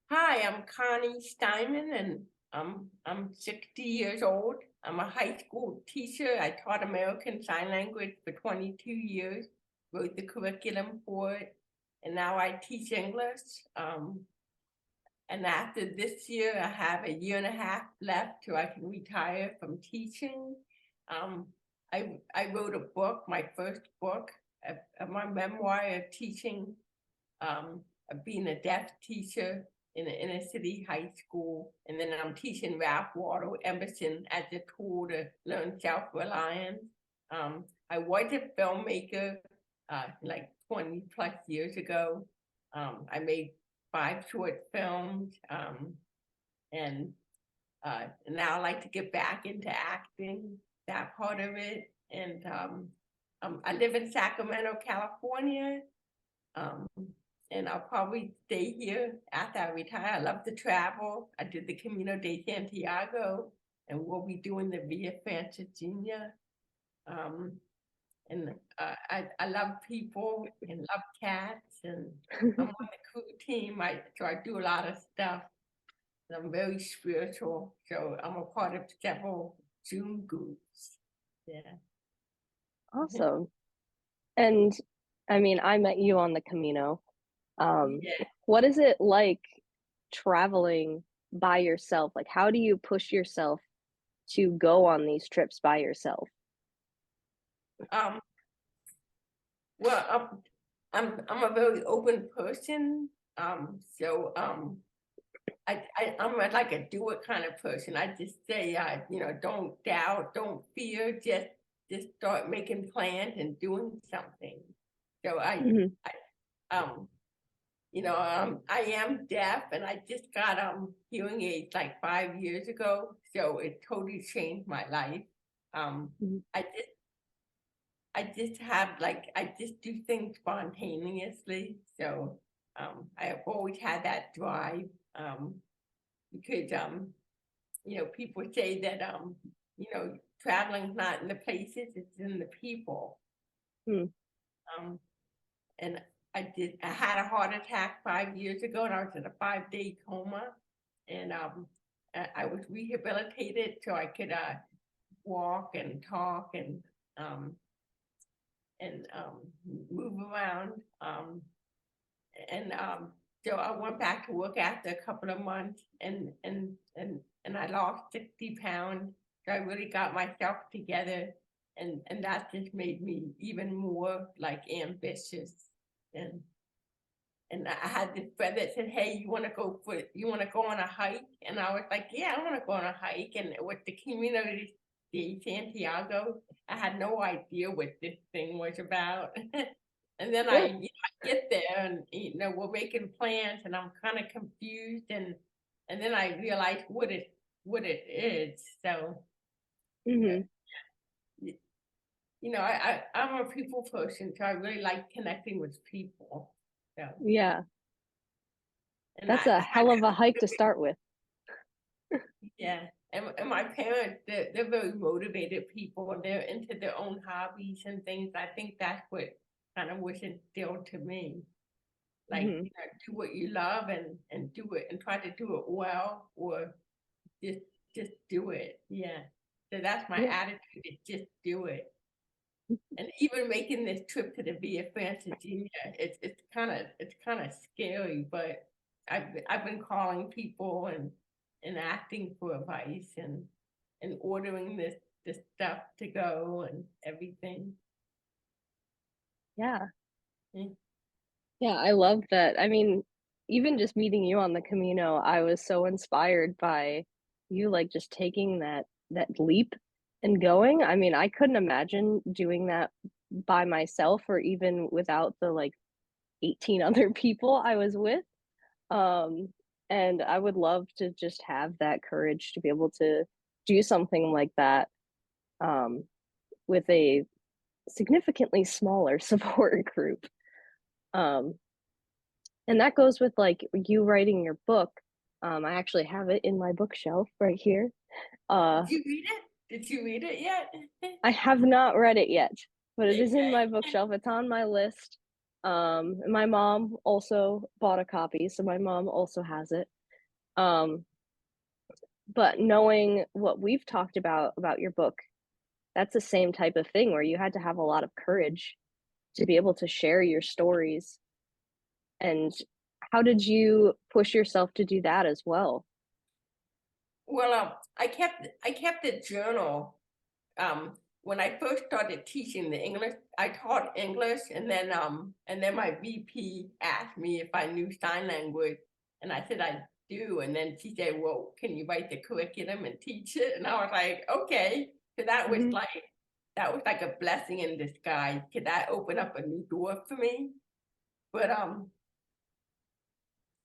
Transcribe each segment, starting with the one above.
Hi, I'm Connie Steinman, and I'm 60 years old. I'm a high school teacher. I taught American Sign Language for 22 years, wrote the curriculum for it, and now I teach English. And after this year, I have a year and a half left till I can retire from teaching. Um, I wrote a book, my first book, my memoir of teaching, of being a deaf teacher in an inner city high school. And then I'm teaching Ralph Waldo Emerson as a tool to learn self-reliance. I was a filmmaker like 20 plus years ago. I made 5 short films, and now I like to get back into acting, that part of it. And I live in Sacramento, California, um, and I'll probably stay here after I retire. I love to travel. I did the Camino de Santiago, and we'll be doing the Via Francigena. Um, and I love people and love cats, and I'm on the crew team. So I do a lot of stuff. And I'm very spiritual, so I'm a part of several Zoom groups. Yeah. Awesome. And I mean, I met you on the Camino. Um, Yeah. what is it like traveling by yourself? Like, how do you push yourself to go on these trips by yourself? Um, well, I'm a very open person. I'm like a do it kind of person. I just say, don't doubt, don't fear, just start making plans and doing something. So Hmm. um, I am deaf, and I just got hearing aids like 5 years ago. So it totally changed my life. Um, Hmm. I just I just do things spontaneously. So I have always had that drive. Because people say that traveling's not in the places, it's in the people. Hmm. Um and I had a heart attack 5 years ago, and I was in a 5-day coma, and I was rehabilitated so I could walk and talk um and move around. And so I went back to work after a couple of months, and I lost 60 pounds. So I really got myself together, and that just made me even more like ambitious. And and I had this friend that said, "Hey, you want to go on a hike?" And I was like, "Yeah, I want to go on a hike." And with the community de Santiago, I had no idea what this thing was about. And then Yeah. I get there, and we're making plans, and I'm kind of confused, and then I realized what it is. So uh, Hmm. y- I'm a people person, so I really like connecting with people. So Yeah. and That's I a had hell of a hike to start with. Yeah, and my parents, they're very motivated people, and they're into their own hobbies and things. I think that's what kind of was instilled to me. Like, Hmm. do what you love, and do it, and try to do it well, or just just do it. Yeah. So that's my Yeah. attitude, is just do it. And even making this trip to the Via Francigena, it's kind of scary, but I've been calling people and asking for advice, and ordering this stuff to go and everything. Yeah. Mm. Yeah, I love that. I mean, even just meeting you on the Camino, I was so inspired by you like just taking that leap and going. I mean, I couldn't imagine doing that by myself or even without the like 18 other people I was with. Um, and I would love to just have that courage to be able to do something like that um, with a significantly smaller support group. Um, And that goes with like you writing your book. I actually have it in my bookshelf right here. Uh, Did you read it? Did you read it yet? I have not read it yet, but it is in Okay. my bookshelf. It's on my list. And my mom also bought a copy, so my mom also has it. Um, but knowing what we've talked about your book, that's the same type of thing where you had to have a lot of courage to be able to share your stories. And how did you push yourself to do that as well? Well, I kept a journal. When I first started teaching the English, I taught English, and then my VP asked me if I knew sign language, and I said I do, and then she said, "Well, can you write the curriculum and teach it?" And I was like, "Okay," so Mhm, that was like a blessing in disguise. Could that open up a new door for me? But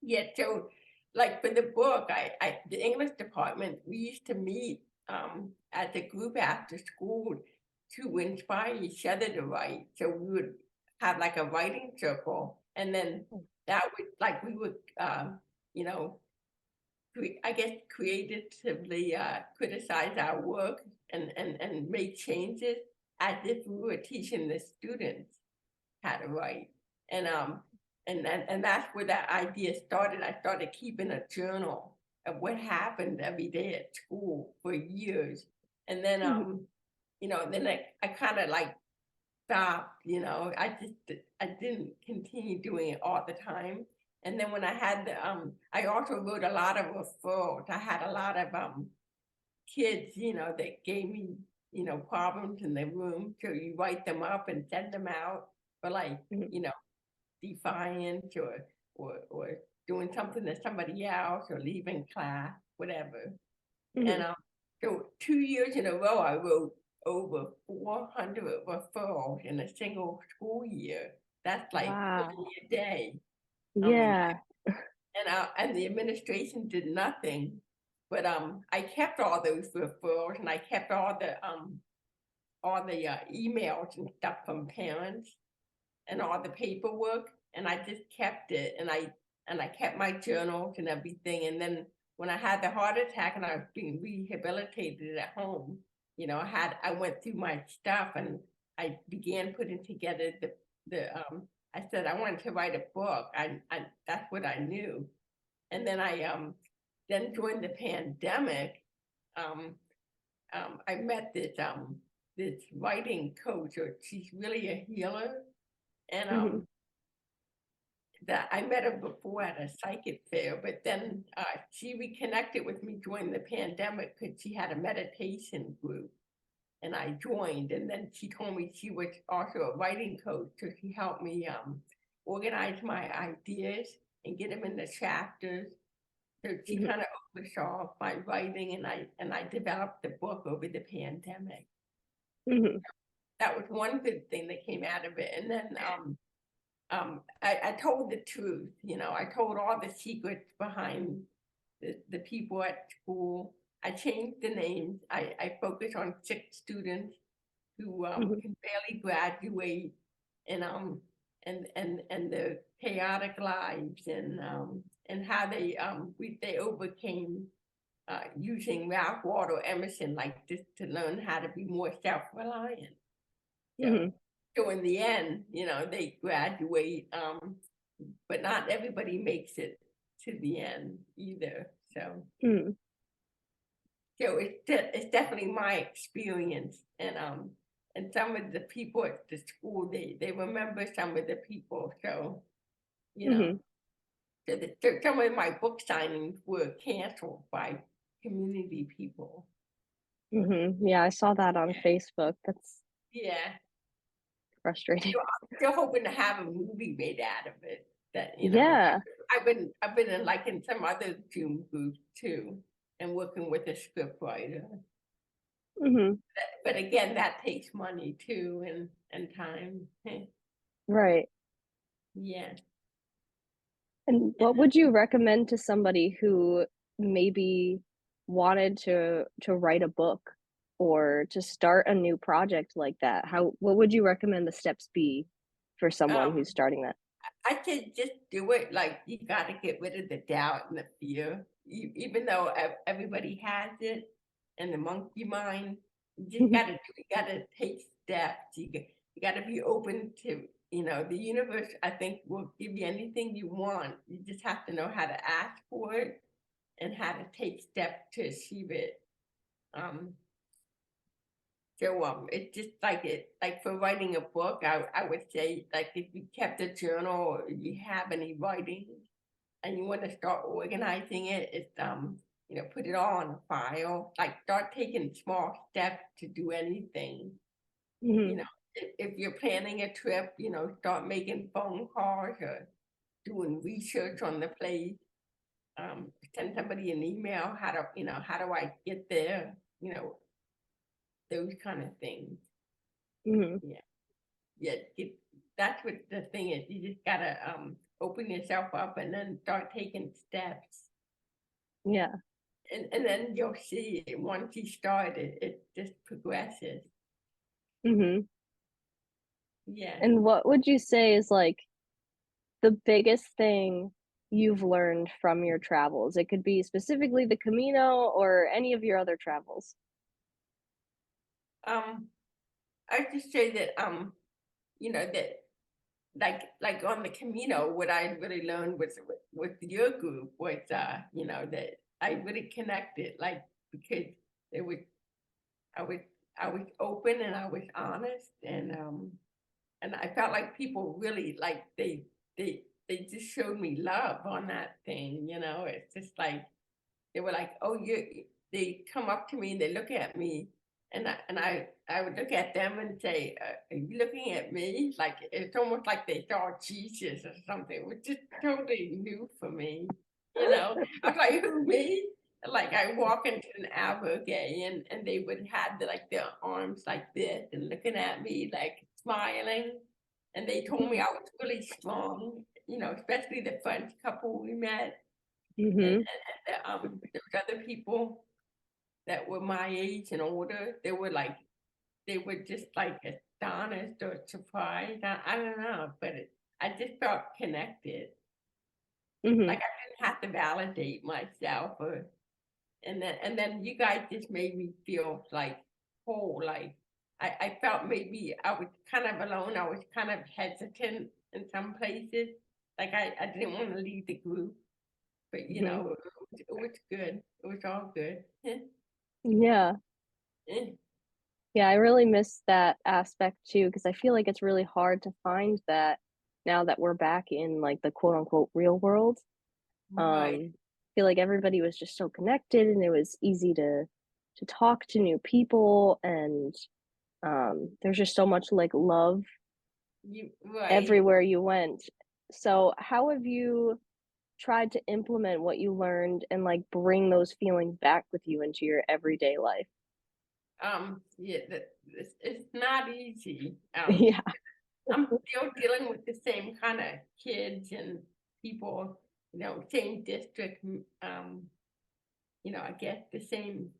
yeah, so like for the book, the English department, we used to meet as a group after school to inspire each other to write. So we would have like a writing circle, and then that would like we would you know I guess creatively criticize our work and make changes as if we were teaching the students how to write. And and that's where that idea started. I started keeping a journal of what happened every day at school for years. And then mhm, then I kind of like stopped, I didn't continue doing it all the time. And then when I had the I also wrote a lot of referrals. I had a lot of kids, that gave me, problems in their room. So you write them up and send them out for like, mhm, defiance or doing something to somebody else or leaving class, whatever. And mhm. so 2 years in a row, I wrote over 400 referrals in a single school year. That's like Wow. 30 a day. I mean, Yeah. and the administration did nothing, but I kept all those referrals and I kept all the emails and stuff from parents and all the paperwork, and I just kept it, and I kept my journals and everything. And then when I had the heart attack and I was being rehabilitated at home, I went through my stuff and I began putting together the. I said I wanted to write a book. I that's what I knew, and then I then during the pandemic, um, I met this writing coach, or she's really a healer, and Mhm, that I met her before at a psychic fair, but then she reconnected with me during the pandemic because she had a meditation group, and I joined. And then she told me she was also a writing coach, so she helped me organize my ideas and get them into chapters. So she mhm, kind of oversaw my writing, and I developed the book over the pandemic. mhm, That was one good thing that came out of it. And then I told the truth, I told all the secrets behind the people at school. I changed the names. I focus on 6 students who mhm, can barely graduate, and the chaotic lives, and how they overcame using Ralph Waldo Emerson like this to learn how to be more self-reliant. So, mhm, so in the end, they graduate, but not everybody makes it to the end either. mhm, So it's definitely my experience, and some of the people at the school they remember some of the people. So you know, mhm, so some of my book signings were canceled by community people. mhm. Yeah, I saw that on Facebook. That's Yeah, frustrating. so I'm still hoping to have a movie made out of it. That Yeah. I've been in like in some other Zoom groups too, and working with a script writer. Mhm. But again, that takes money too and time. Right. Yeah. And what would you recommend to somebody who maybe wanted to write a book or to start a new project like that? How what would you recommend the steps be for someone Um, who's starting that? I could just do it. Like you got to get rid of the doubt and the fear, even though everybody has it, and the monkey mind. You just got to You got to take steps. You got to be open to the universe. I think will give you anything you want. You just have to know how to ask for it, and how to take steps to achieve it. Um, it's just like like for writing a book, I would say like if you kept a journal or you have any writing and you want to start organizing it, it's put it all on a file. Like start taking small steps to do anything. You Mhm. know, if you're planning a trip, start making phone calls or doing research on the place. Send somebody an email. How do I get there? You know, those kind of things. Mhm. Yeah, yeah. That's what the thing is. You just gotta open yourself up and then start taking steps. Yeah. And then you'll see once you start it just progresses. Mhm. Yeah. And what would you say is, like, the biggest thing you've learned from your travels? It could be specifically the Camino or any of your other travels. Um, I just say that that like on the Camino, what I really learned was with your group was that I really connected because it was I was I was open and I was honest and I felt like people really like they just showed me love on that thing. It's just like they were like, "Oh, you." They come up to me and they look at me, and I would look at them and say, "Are you looking at me?" Like it's almost like they saw Jesus or something. It was just totally new for me. I was like, "Who me?" Like I walk into an albergue and they would have their arms like this and looking at me like smiling, and they told me I was really strong. Especially the French couple we met Mhm. there was other people that were my age and older. They were just like astonished or surprised. I don't know, but I just felt connected. Like Mhm. I didn't have to validate myself, and then you guys just made me feel like whole. Like I felt maybe I was kind of alone. I was kind of hesitant in some places. Like I didn't want to leave the group. But, Mhm. it was good. It was all good. Yeah. Eh, Yeah, I really miss that aspect too, because I feel like it's really hard to find that now that we're back in, like, the quote unquote "real world." right. I feel like everybody was just so connected and it was easy to talk to new people and, there's just so much, like, love Right. everywhere you went. So, how have you tried to implement what you learned and, like, bring those feelings back with you into your everyday life? Yeah, it's not easy. Yeah. I'm still dealing with the same kind of kids and people, same district, I guess the same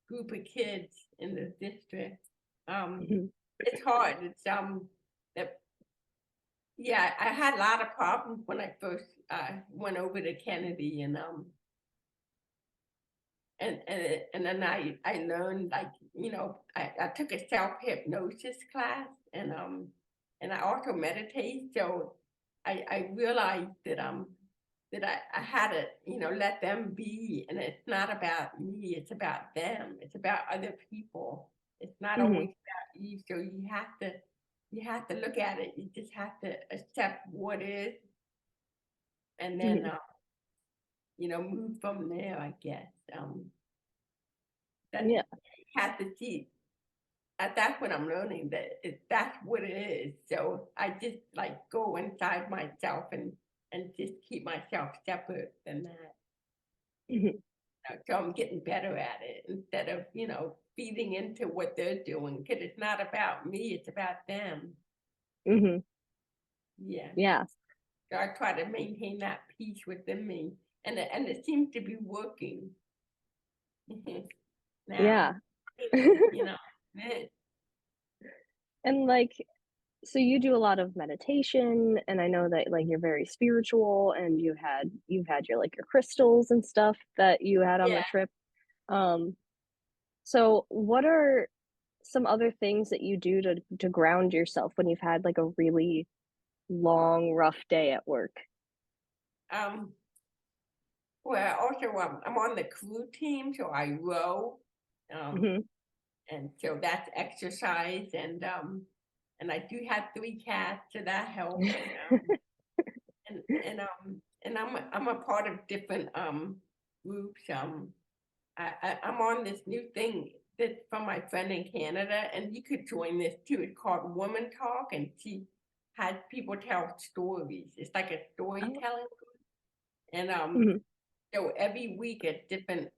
group of kids in the district. Um, Mhm, it's hard. That yeah, I had a lot of problems when I first went over to Kennedy and then I learned I took a self-hypnosis class and I also meditate. So I realized that I had to, let them be, and it's not about me, it's about them, it's about other people. It's not always mhm, about you. So you have to look at it. You just have to accept what is and then mhm. move from there, I guess. That Yeah, you have to see that's what I'm learning that's what it is. So I just like go inside myself and just keep myself separate than that. mhm, So I'm getting better at it instead of feeding into what they're doing because it's not about me, it's about them. mhm. Yeah. Yeah, So I try to maintain that peace within me, and it seems to be working now. yeah. You know. Eh, And, like, so you do a lot of meditation, and I know that, like, you're very spiritual and you've had your, like, your crystals and stuff that you had on the Yeah. trip. Um, so what are some other things that you do to ground yourself when you've had, like, a really long, rough day at work? Um. Well, also, I'm on the crew team, so I row, um, Mhm. and so that's exercise, and I do have 3 cats, so that helps. And I'm a part of different groups. I'm on this new thing that's from my friend in Canada, and you could join this too. It's called Woman Talk, and she has people tell stories. It's like a Oh, storytelling, and mhm. so every week a different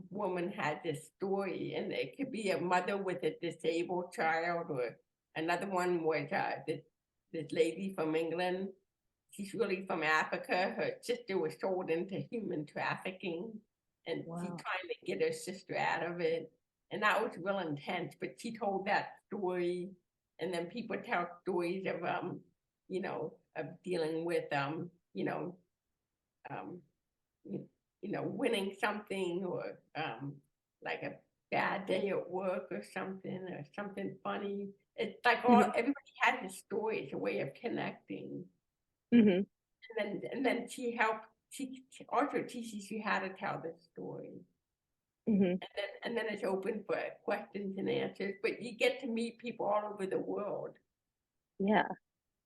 woman has a story, and it could be a mother with a disabled child, or another one was this lady from England. She's really from Africa. Her sister was sold into human trafficking, and she's Wow. trying to get her sister out of it. And that was real intense. But she told that story, and then people tell stories of of dealing with um, you, winning something, or like a bad day at work or something funny. It's like Mhm. everybody has a story. It's a way of connecting. Mhm. And then she also teaches you how to tell the story. Mhm. And then it's open for questions and answers, but you get to meet people all over the world. Yeah.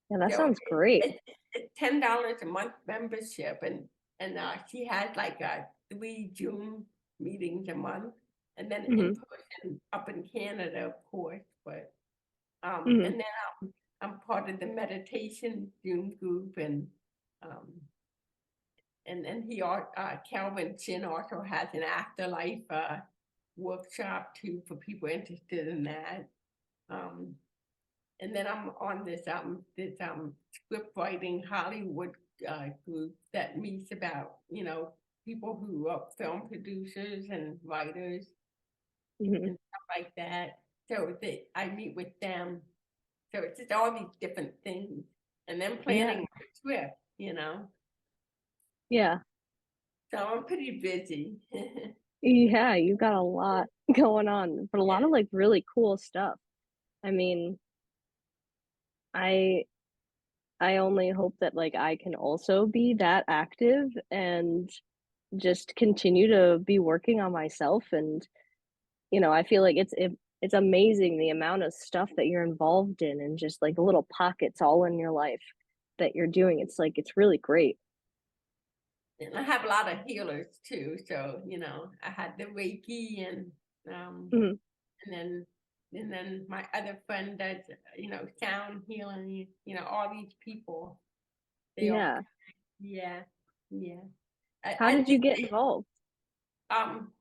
Yeah, that So sounds great. it's $10 a month membership, and she has like 3 Zoom meetings a month, and then in Mhm. person up in Canada, of course. But Mhm. and then I'm part of the meditation Zoom group, um, and Calvin Chin also has an afterlife workshop too for people interested in that. Um, and then I'm on this script writing Hollywood group that meets about people who are film producers and writers Mhm. and stuff like that. So I meet with them. So it's just all these different things, and then Yeah. planning my trip. Yeah. So I'm pretty busy. Yeah, you got a lot going on, but a lot Yeah. of, like, really cool stuff. I mean, I I only hope that, like, I can also be that active and just continue to be working on myself, and, I feel like it's amazing the amount of stuff that you're involved in and just, like, little pockets all in your life that you're doing. It's like it's really great. And I have a lot of healers too. So, I had the Reiki, um Mhm. and then my other friend does, sound healing, all these people. They all, Yeah. yeah, yeah. I, How I did you think get involved?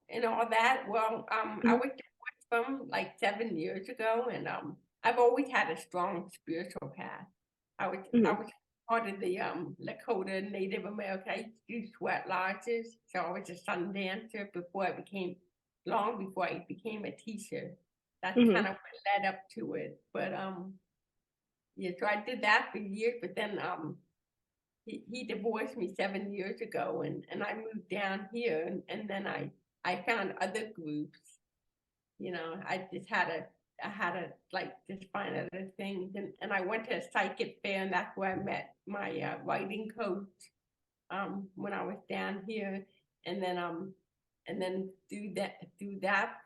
and all that. Well, I Mhm. went to from like 7 years ago, and I've always had a strong spiritual path. I Mhm. was part of the Lakota Native American. I used to do sweat lodges, so I was a sun dancer long before I became a teacher. That's kind Mhm. of what led up to it. But yeah, so I did that for years, but then he divorced me 7 years ago, and I moved down here, and then I found other groups. I had to like just find other things, and I went to a psychic fair, and that's where I met my writing coach when I was down here, and then through that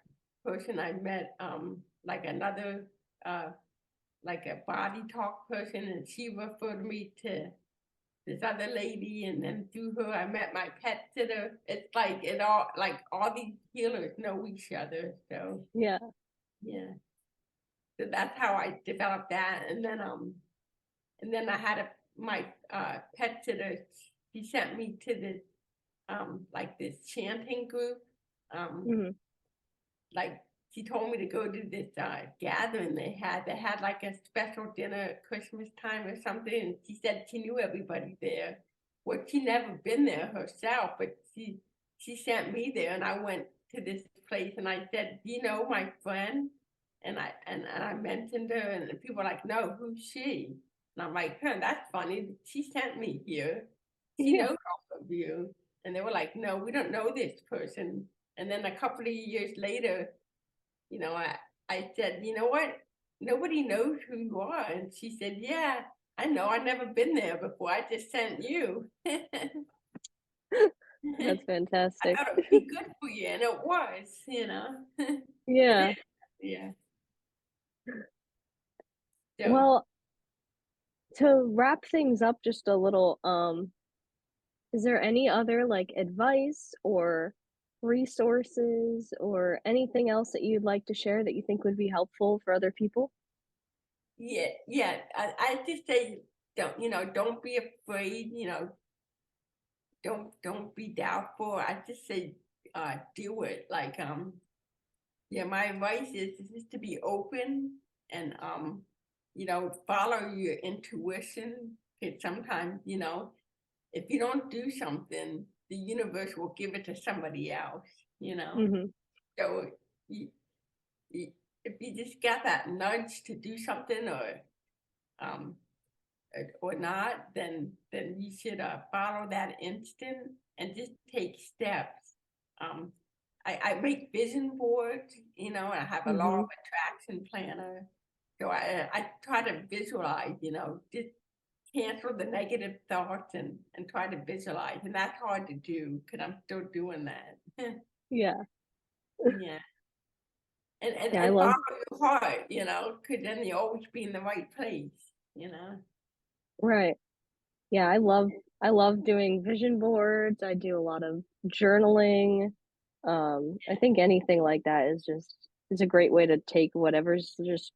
person I met like another uh like a body talk person, and she referred me to this other lady, and then through her I met my pet sitter. It's like all these healers know each other. So Yeah. yeah. So that's how I developed that. And then I had my pet sitter, she sent me to this like this chanting group. Um Mhm. like she told me to go to this gathering they had like a special dinner at Christmas time or something, and she said she knew everybody there. Well, she never been there herself, but she sent me there, and I went to this place, and I said, "You know my friend?" And I mentioned her, and people were like, "No, who's she?" And I'm like, "Huh, that's funny. She sent me here. She Yeah. knows all of you." And they were like, "No, we don't know this person." And then a couple of years later, you know, I, I said, "You know what? Nobody knows who you are." And she said, "Yeah, I know. I've never been there before. I just sent you." That's I fantastic. thought it would be good for you, and it was, you know? Yeah. Yeah, so, Well, to wrap things up just a little, is there any other, like, advice or resources or anything else that you'd like to share that you think would be helpful for other people? yeah, yeah, I just say, don't be afraid, don't be doubtful. I just say, do it. Like, yeah, my advice is just to be open and, follow your intuition. Because sometimes, if you don't do something, the universe will give it to somebody else, you know? Mhm, So you, you, if you just got that nudge to do something um, or not, then you should follow that instinct and just take steps. Um, I make vision boards, and I have a law of mhm. attraction planner. So I try to visualize, just cancel the negative thoughts and try to visualize. And that's hard to do because I'm still doing that. Yeah. Yeah. And, Yeah, I and love follow your heart, because then you always be in the right place. right. Yeah, I love doing vision boards, I do a lot of journaling. I think anything like that is a great way to take whatever's just,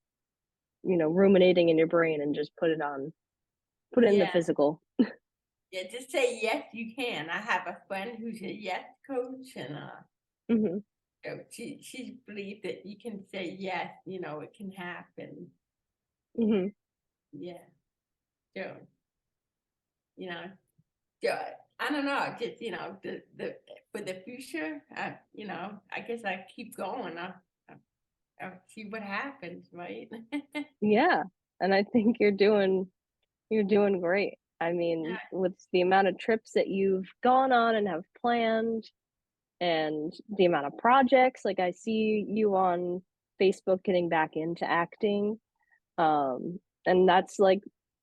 ruminating in your brain and just put it in the Yeah. physical. Yeah, just say yes, you can. I have a friend who's a yes coach, and Mhm, she believes that you can say yes, it can happen. mhm. Yeah, so you know, so I don't know, just the for the future, I guess I keep going. I'll see what happens, right? Yeah, and I think you're doing great. I Yeah, mean, with the amount of trips that you've gone on and have planned and the amount of projects, like, I see you on Facebook getting back into acting, and that's, like,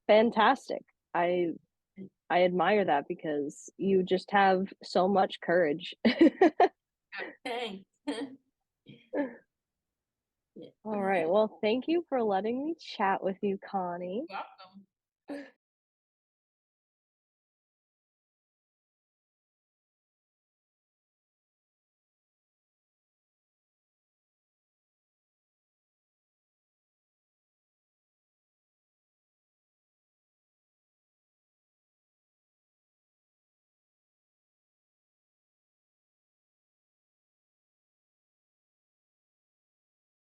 fantastic. I I admire that because you just have so much courage. thanks. Yeah. Alright, well, thank you for letting me chat with you, Connie. Welcome.